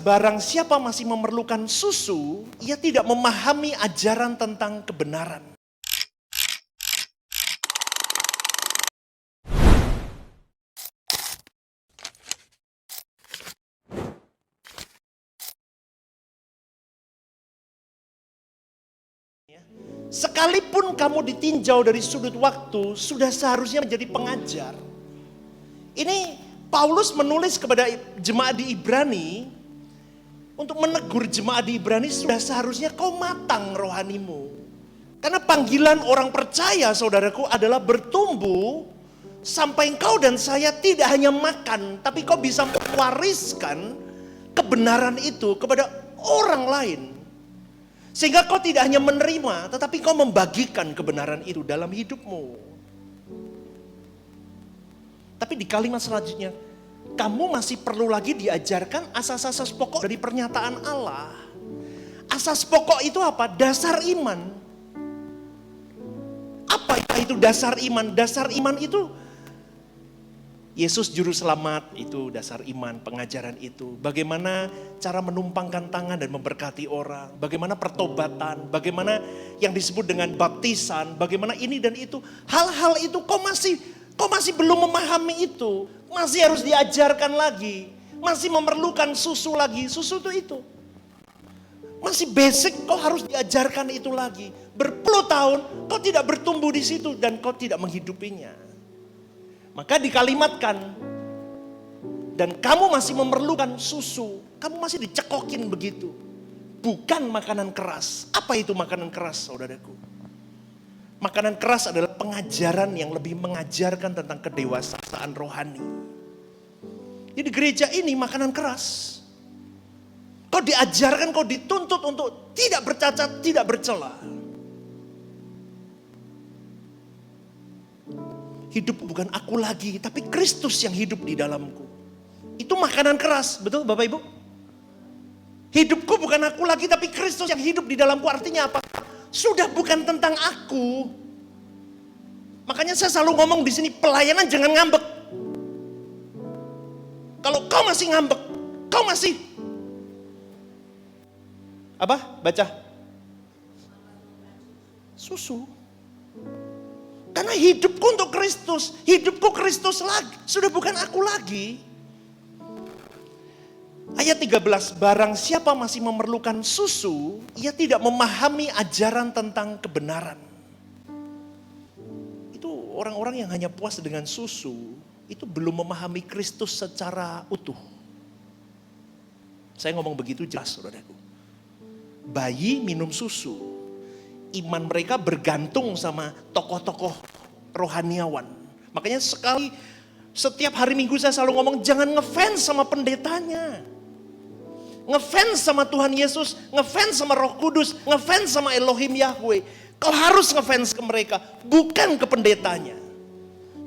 Barang siapa masih memerlukan susu, ia tidak memahami ajaran tentang kebenaran. Sekalipun kamu ditinjau dari sudut waktu, sudah seharusnya menjadi pengajar. Ini Paulus menulis kepada jemaat di Ibrani, untuk menegur jemaat di Ibrani, sudah seharusnya kau matang rohanimu. Karena panggilan orang percaya, saudaraku, adalah bertumbuh sampai engkau dan saya tidak hanya makan, tapi kau bisa mewariskan kebenaran itu kepada orang lain. Sehingga kau tidak hanya menerima, tetapi kau membagikan kebenaran itu dalam hidupmu. Tapi di kalimat selanjutnya, kamu masih perlu lagi diajarkan asas-asas pokok dari pernyataan Allah. Asas pokok itu apa? Dasar iman. Apa itu dasar iman? Dasar iman itu Yesus juru selamat, itu dasar iman, pengajaran itu. Bagaimana cara menumpangkan tangan dan memberkati orang. Bagaimana pertobatan, bagaimana yang disebut dengan baptisan, bagaimana ini dan itu. Hal-hal itu kau masih belum memahami itu. Masih harus diajarkan lagi. Masih memerlukan susu lagi. Susu itu. Masih basic, kau harus diajarkan itu lagi. Berpuluh tahun kau tidak bertumbuh di situ dan kau tidak menghidupinya. Maka dikalimatkan, dan kamu masih memerlukan susu. Kamu masih dicekokin begitu. Bukan makanan keras. Apa itu makanan keras, saudaraku? Makanan keras adalah pengajaran yang lebih mengajarkan tentang kedewasaan rohani. Jadi gereja ini makanan keras. Kau diajarkan, kau dituntut untuk tidak bercacat, tidak bercela. Hidup bukan aku lagi, tapi Kristus yang hidup di dalamku. Itu makanan keras, betul Bapak Ibu? Hidupku bukan aku lagi, tapi Kristus yang hidup di dalamku. Artinya apa? Sudah bukan tentang aku. Makanya saya selalu ngomong di sini, pelayanan jangan ngambek. Kalau kau masih ngambek, kau masih apa? Baca. Susu. Karena hidupku untuk Kristus, hidupku Kristus lagi, sudah bukan aku lagi. Ayat 13, barang siapa masih memerlukan susu, ia tidak memahami ajaran tentang kebenaran. Itu orang-orang yang hanya puas dengan susu, itu belum memahami Kristus secara utuh. Saya ngomong begitu jelas, saudaraku. Bayi minum susu, iman mereka bergantung sama tokoh-tokoh rohaniawan. Makanya setiap hari Minggu saya selalu ngomong, jangan ngefans sama pendetanya. Ngefans sama Tuhan Yesus, ngefans sama Roh Kudus, ngefans sama Elohim Yahweh. Kau harus ngefans ke mereka, bukan ke pendetanya.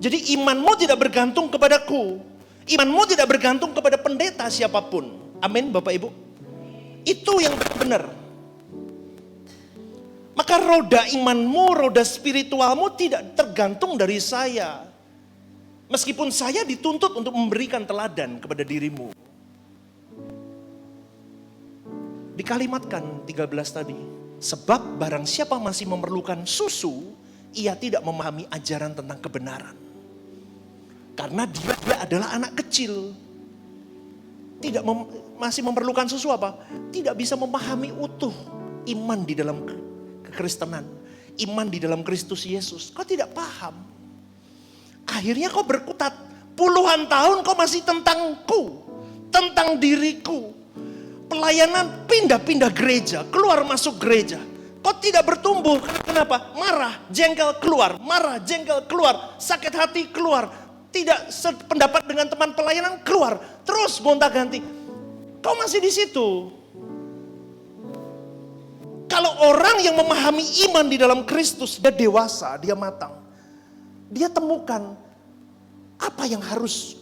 Jadi imanmu tidak bergantung kepadaku. Imanmu tidak bergantung kepada pendeta siapapun. Amin Bapak Ibu. Itu yang benar. Maka roda imanmu, roda spiritualmu tidak tergantung dari saya. Meskipun saya dituntut untuk memberikan teladan kepada dirimu. Dikalimatkan 13 tadi. Sebab barang siapa masih memerlukan susu, ia tidak memahami ajaran tentang kebenaran. Karena dia adalah anak kecil. Masih memerlukan susu apa? Tidak bisa memahami utuh iman di dalam kekristenan. Iman di dalam Kristus Yesus. Kau tidak paham. Akhirnya kau berkutat. Puluhan tahun kau masih tentangku. Tentang diriku. Pelayanan pindah-pindah gereja, keluar masuk gereja. Kau tidak bertumbuh, kenapa? Marah, jengkel keluar, marah, jengkel keluar, sakit hati keluar, tidak sependapat dengan teman pelayanan keluar, terus gonta-ganti. Kau masih di situ. Kalau orang yang memahami iman di dalam Kristus, dia dewasa, dia matang. Dia temukan apa yang harus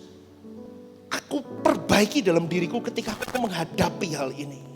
aku perbaiki dalam diriku ketika aku menghadapi hal ini.